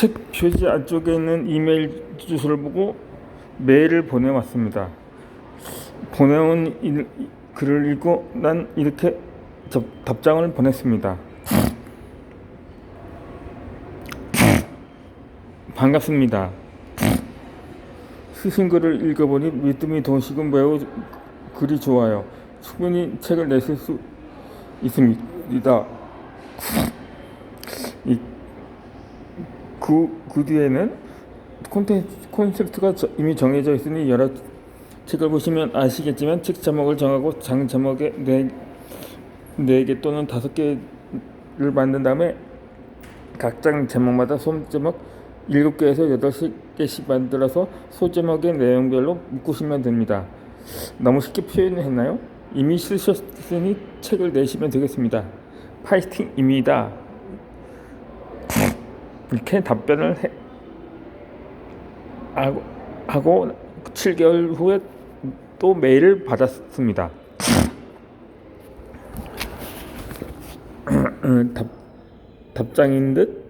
책 표지 안쪽에 있는 이메일 주소를 보고 메일을 보내왔습니다. 보내온 글을 읽고 난 이렇게 답장을 보냈습니다. 반갑습니다. 쓰신 글을 읽어보니 믿음이 도시고 매우 글이 좋아요. 충분히 책을 내실 수 있습니다. 그 뒤에는 콘셉트가 이미 정해져 있으니 여러 책을 보시면 아시겠지만 책 제목을 정하고 장 제목에 4개 또는 5개를 만든 다음에 각 장 제목마다 소제목 7개에서 8개씩 만들어서 소제목의 내용별로 묶으시면 됩니다. 너무 쉽게 표현했나요? 이미 쓰셨으니 책을 내시면 되겠습니다. 파이팅입니다. 이렇게 답변을 하고 7개월 후에 또 메일을 받았습니다. 답장인 듯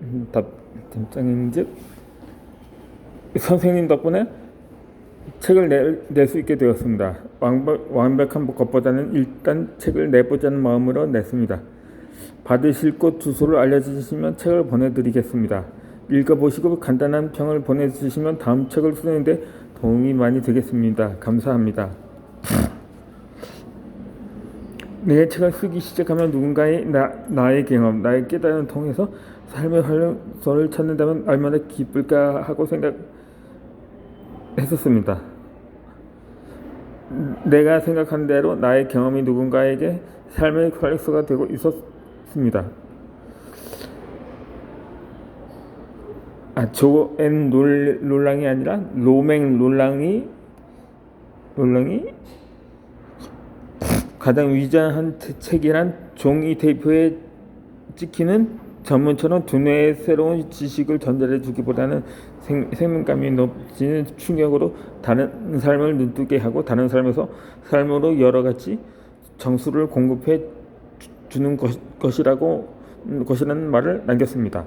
선생님 덕분에 책을 낼 수 있게 되었습니다. 완벽한 것보다는 일단 책을 내보자는 마음으로 냈습니다. 받으실 곳 주소를 알려주시면 책을 보내드리겠습니다. 읽어보시고 간단한 평을 보내주시면 다음 책을 쓰는데 도움이 많이 되겠습니다. 감사합니다. 내 책을 쓰기 시작하면 누군가의 나의 경험, 나의 깨달음을 통해서 삶의 활력소를 찾는다면 얼마나 기쁠까 하고 생각했었습니다. 내가 생각한 대로 나의 경험이 누군가에게 삶의 활력소가 되고 있었습니다. 조앤 롤랑이 아니라 로맹 롤랑이 가장 위대한 책이란 종이 테이프에 찍히는 전문처럼 두뇌에 새로운 지식을 전달해 주기보다는 생명감이 높이는 충격으로 다른 삶을 눈뜨게 하고 다른 삶으로 여러 가지 정수를 공급해 주는 것이라는 말을 남겼습니다.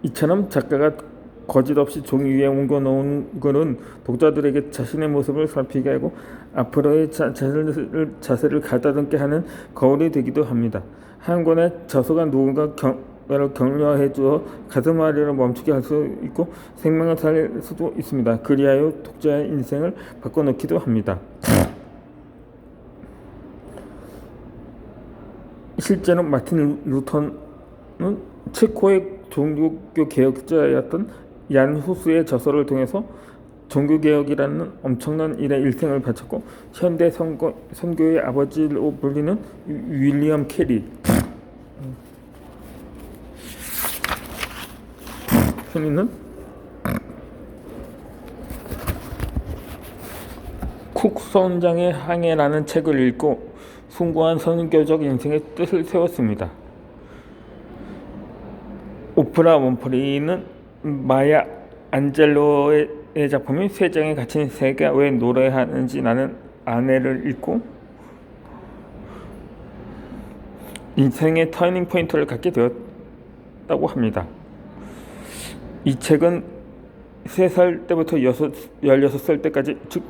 이처럼 작가가 거짓없이 종이 위에 옮겨놓은 것은 독자들에게 자신의 모습을 살피게 하고 앞으로의 자세를 가다듬게 하는 거울이 되기도 합니다. 한 권의 저서가 누군가를 격려해 주어 가슴 아래로 멈추게 할 수 있고 생명을 살릴 수도 있습니다. 그리하여 독자의 인생을 바꿔놓기도 합니다. 실제로 마틴 루터는 체코의 종교교 개혁자였던 얀 후스의 저서를 통해서 종교개혁이라는 엄청난 일에 일생을 바쳤고 현대 선교의 아버지로 불리는 윌리엄 캐리 는 쿡 선장의 항해라는 책을 읽고 숭고한 선교적 인생의 뜻을 세웠습니다. 오프라 윈프리는 마야 안젤로의 작품인 쇠장에 갇힌 새가 왜 노래하는지 나는 아내를 읽고 인생의 터닝 포인트를 갖게 되었다고 합니다. 이 책은 3살 때부터 16살 때까지 즉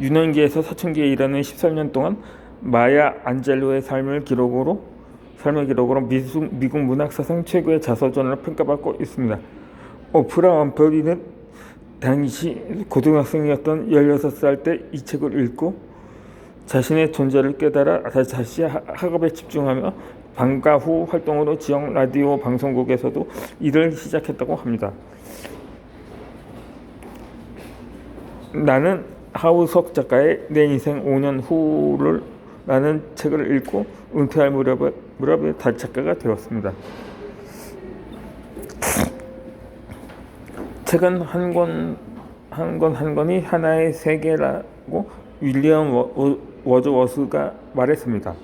유년기에서 사춘기에 이르는 13년 동안 마야 안젤로의 삶의 기록으로 미국 문학사상 최고의 자서전으로 평가받고 있습니다. 오프라 윈프리는 당시 고등학생이었던 16살 때 이 책을 읽고 자신의 존재를 깨달아 다시 학업에 집중하며 방과 후 활동으로 지역 라디오 방송국에서도 일을 시작했다고 합니다. 나는 하우석 작가의 내 인생 5년 후를 라는 책을 읽고 은퇴할 무렵에 작가가 되었습니다. 책은 한 권이 하나의 세계라고 윌리엄 워즈워스가 말했습니다.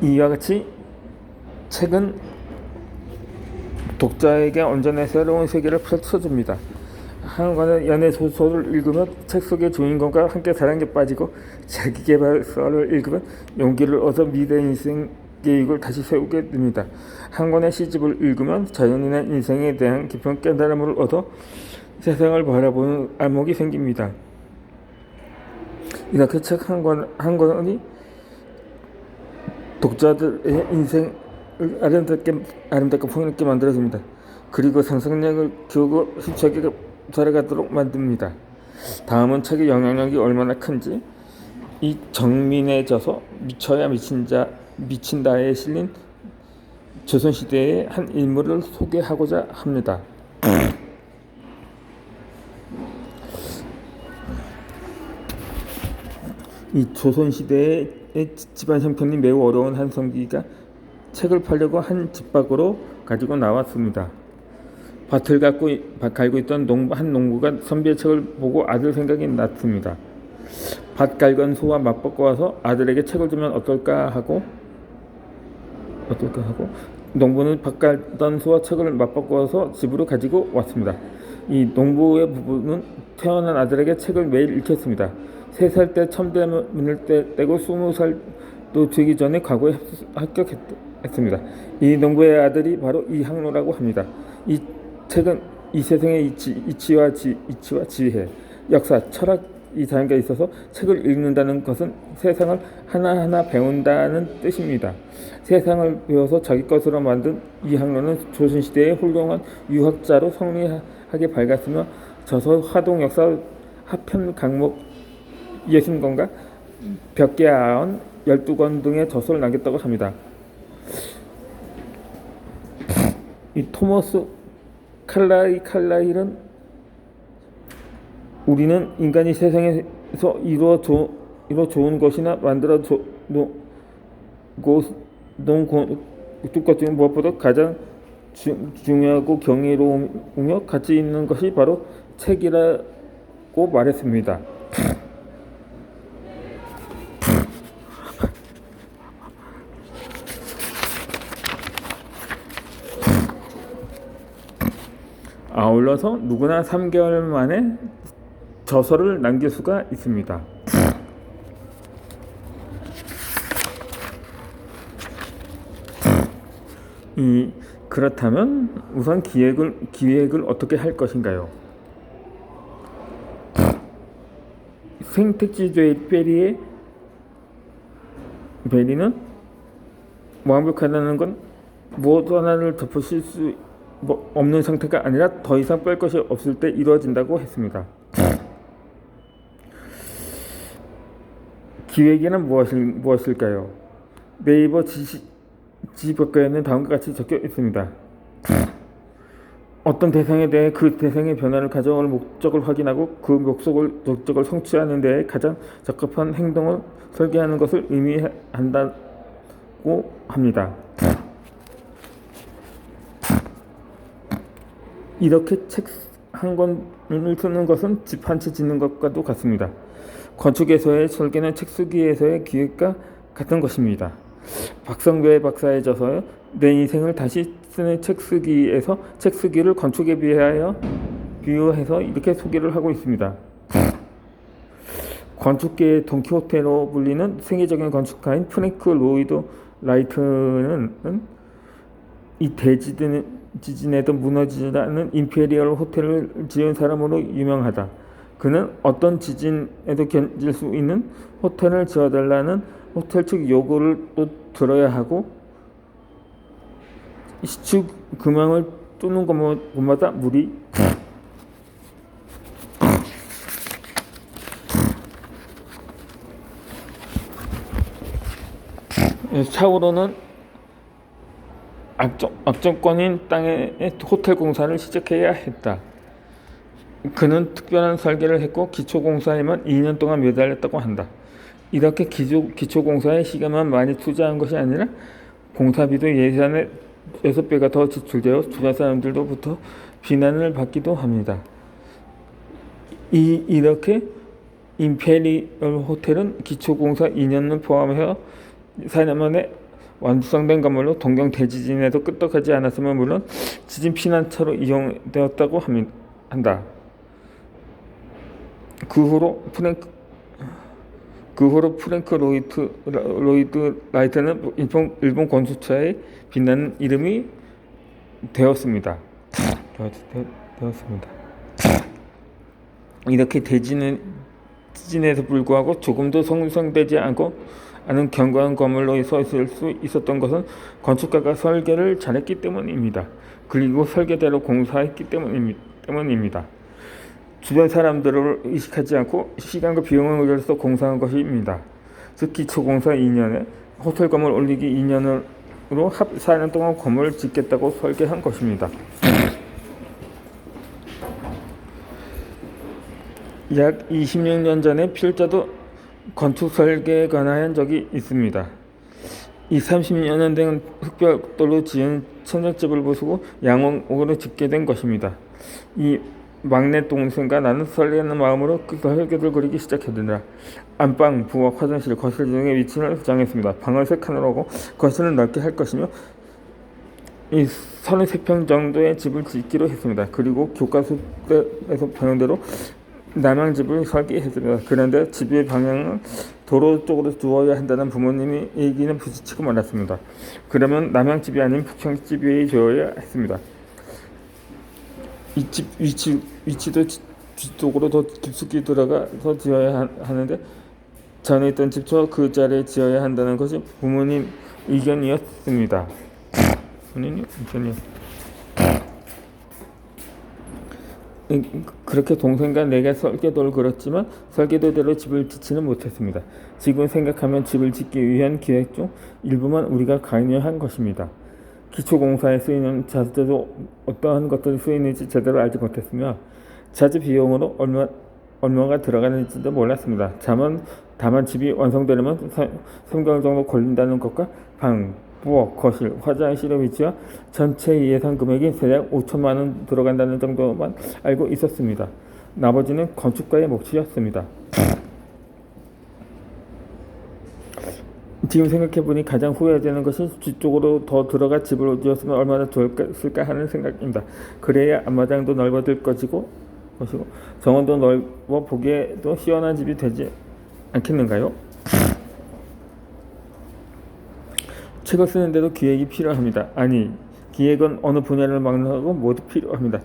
이와 같이 책은 독자에게 언제나 새로운 세계를 펼쳐줍니다. 한 권의 연애 소설을 읽으면 책 속의 주인공과 함께 사랑에 빠지고 자기계발서를 읽으면 용기를 얻어 미래 인생 계획을 다시 세우게 됩니다. 한 권의 시집을 읽으면 자연인의 인생에 대한 깊은 깨달음을 얻어 세상을 바라보는 안목이 생깁니다. 이렇게 책 한 권이 독자들의 인생을 아름답게 풍요롭게 만들어줍니다. 그리고 상상력을 키우고 힘차게 살아가도록 만듭니다. 다음은 책의 영향력이 얼마나 큰지 이 정민해져서 미쳐야 미친다에 실린 조선시대의 한 인물을 소개하고자 합니다. 이 조선시대의 집안 형편이 매우 어려운 한 성기가 책을 팔려고 한 집 밖으로 가지고 나왔습니다. 밭을 갈고 있던 한 농부가 선비의 책을 보고 아들 생각이 났습니다. 밭 갈건 소와 맞바꿔 와서 아들에게 책을 주면 어떨까 하고 농부는 밭 갈던 소와 책을 맞바꿔 와서 집으로 가지고 왔습니다. 이 농부의 부부는 태어난 아들에게 책을 매일 읽혔습니다. 3살 때 첨대문을 떼고 20살도 되기 전에 과거에 합격했습니다. 이 농부의 아들이 바로 이항로라고 합니다. 이 책은 이 세상의 이치와 지혜, 역사, 철학이 담겨 있어서 책을 읽는다는 것은 세상을 하나하나 배운다는 뜻입니다. 세상을 배워서 자기 것으로 만든 이항로는 조선시대의 훌륭한 유학자로 성리하게 밝았으며 저서 화동 역사 하편 강목 60권과 벽계아언 12권 등의 저서를 남겼다고 합니다. 이 토머스 칼라일은 우리는 인간이 세상에서 이루어 좋은 것이나 만들어 놓은 것 중 무엇보다 가장 중요하고 경이로우며 가치 있는 것이 바로 책이라고 말했습니다. 아울러서 누구나 3개월 만에 저서를 남길 수가 있습니다. 그렇다면 우선 기획을 어떻게 할 것인가요? 생택지 베리는 완벽하다는 건 무엇 하나를 덮으실 수 없는 상태가 아니라 더 이상 뺄 것이 없을 때 이루어진다고 했습니다. 기획에는 무엇일까요? 네이버 지벽가에는 다음과 같이 적혀 있습니다. 어떤 대상에 대해 그 대상의 변화를 가져올 목적을 확인하고 그 목적을 성취하는 데에 가장 적합한 행동을 설계하는 것을 의미한다고 합니다. 이렇게 책 한 권을 쓰는 것은 집 한 채 짓는 것과도 같습니다. 건축에서의 설계는 책 쓰기에서의 기획과 같은 것입니다. 박성배 박사의 저서 내 인생을 다시 쓰는 책 쓰기를 건축에 비유해서 이렇게 소개를 하고 있습니다. 건축계의 돈키호테로 불리는 세계적인 건축가인 프랭크 로이드 라이트는 이 대지진에도 무너지지 않는 임페리얼 호텔을 지은 사람으로 유명하다. 그는 어떤 지진에도 견딜 수 있는 호텔을 지어달라는 호텔 측 요구를 또 들어야 하고 시축 금왕을 뚫는 곳마다 물이 차후로는 악정권인 땅에 호텔 공사를 시작해야 했다. 그는 특별한 설계를 했고 기초공사에만 2년 동안 매달렸다고 한다. 이렇게 기초공사에 시간만 많이 투자한 것이 아니라 공사비도 예산의 6배가 더 지출되어 주변 사람들로부터 비난을 받기도 합니다. 이렇게 임페리얼 호텔은 기초공사 2년을 포함해서 4년 만에 완성된 건물로 동경 대지진에도 끄떡하지 않았으면 물론 지진 피난처로 이용되었다고 한다. 그 후로 프랭크 로이드 라이트는 일본 건축사의 빛나는 이름이 되었습니다. 이렇게 대지진에도 불구하고 조금도 손상되지 않은 견고한 건물로 서 있을 수 있었던 것은 건축가가 설계를 잘했기 때문입니다. 그리고 설계대로 공사했기 때문입니다. 주변 사람들을 의식하지 않고 시간과 비용을 의뢰해서 공사한 것입니다. 즉 기초공사 2년에 호텔 건물 올리기 2년으로 4년 동안 건물을 짓겠다고 설계한 것입니다. 약 26년 전에 필자도 건축 설계에 관한 적이 있습니다. 이 30년 된 흑벽돌로 지은 천장집을 부수고 양옥으로 짓게 된 것입니다. 이 막내 동생과 나는 설레는 마음으로 그 설계를 그리기 시작했느라 안방, 부엌, 화장실, 거실 등의 위치를 정했습니다. 방을 3칸으로 하고 거실을 넓게 할 것이며 이 33평 정도의 집을 짓기로 했습니다. 그리고 교과서에서 배운 대로 남양집을 설계했습니다. 그런데 집의 방향을 도로 쪽으로 두어야 한다는 부모님의 얘기는 부딪히고 말았습니다. 그러면 남양집이 아닌 북향집이 되어야 했습니다. 이 집 위치도 뒤쪽으로 더 깊숙이 들어가서 지어야 하는데 전에 있던 집처럼 그 자리에 지어야 한다는 것이 부모님 의견이었습니다. 그렇게 동생과 내가 설계도를 그렸지만 설계도대로 집을 짓지는 못했습니다. 지금 생각하면 집을 짓기 위한 기획 중 일부만 우리가 관여한 것입니다. 기초공사에 쓰이는 자재도 어떠한 것들이 쓰이는지 제대로 알지 못했으며 자재 비용으로 얼마가 들어가는지도 몰랐습니다. 다만 집이 완성되려면 3개월 정도 걸린다는 것과 방, 부엌, 거실, 화장실의 위치와 전체 예산 금액이 대략 5천만 원 들어간다는 정도만 알고 있었습니다. 나머지는 건축가의 몫이었습니다. 지금 생각해보니 가장 후회되는 것이 뒤쪽으로 더 들어가 집을 지었으면 얼마나 좋았을까 하는 생각입니다. 그래야 앞마당도 넓어질 것이고 정원도 넓어 보기에도 시원한 집이 되지 않겠는가요? 책을 쓰는데도 기획이 필요합니다. 아니, 기획은 어느 분야를 막론하고 모두 필요합니다.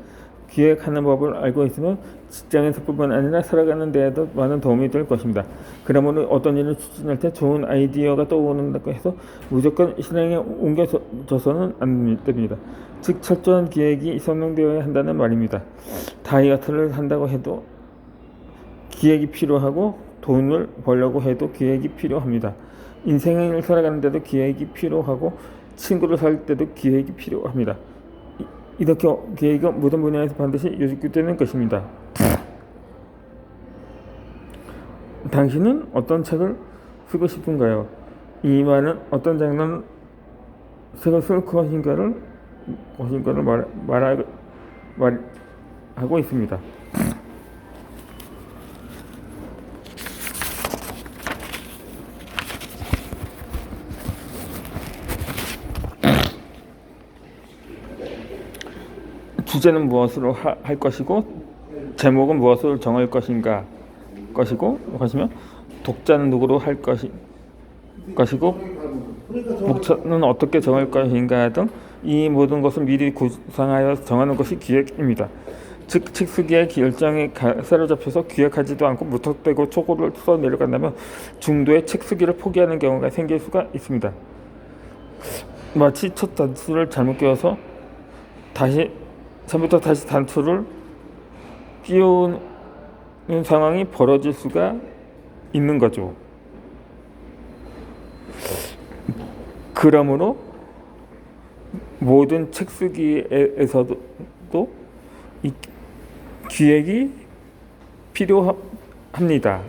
기획하는 법을 알고 있으면 직장에서뿐만 아니라 살아가는 데에도 많은 도움이 될 것입니다. 그러므로 어떤 일을 추진할 때 좋은 아이디어가 떠오른다고 해서 무조건 실행에 옮겨져서는 안 됩니다. 즉 철저한 기획이 선명되어야 한다는 말입니다. 다이어트를 한다고 해도 기획이 필요하고 돈을 벌려고 해도 기획이 필요합니다. 인생을 살아가는 데도 기획이 필요하고 친구를 살 때도 기획이 필요합니다. 이렇게 기획은 모든 분야에서 반드시 요구되는 것입니다. 당신은 어떤 책을 쓰고 싶은가요? 이 말은 어떤 장르의 책을 쓸 것인가를 말하고 있습니다. 주제는 무엇으로 할 것이고 제목은 무엇으로 정할 것이며 독자는 누구로 할 것이고 목차는 어떻게 정할 것인가 등 이 모든 것을 미리 구상하여 정하는 것이 기획입니다. 즉 책 쓰기의 결정에 사로잡혀서 기획하지도 않고 무턱대고 초고를 써 내려간다면 중도에 책 쓰기를 포기하는 경우가 생길 수가 있습니다. 마치 첫 단추를 잘못 끼워서 처음부터 다시 단추를 끼우는 상황이 벌어질 수가 있는 거죠. 그러므로 모든 책 쓰기에서도 이 기획이 필요합니다.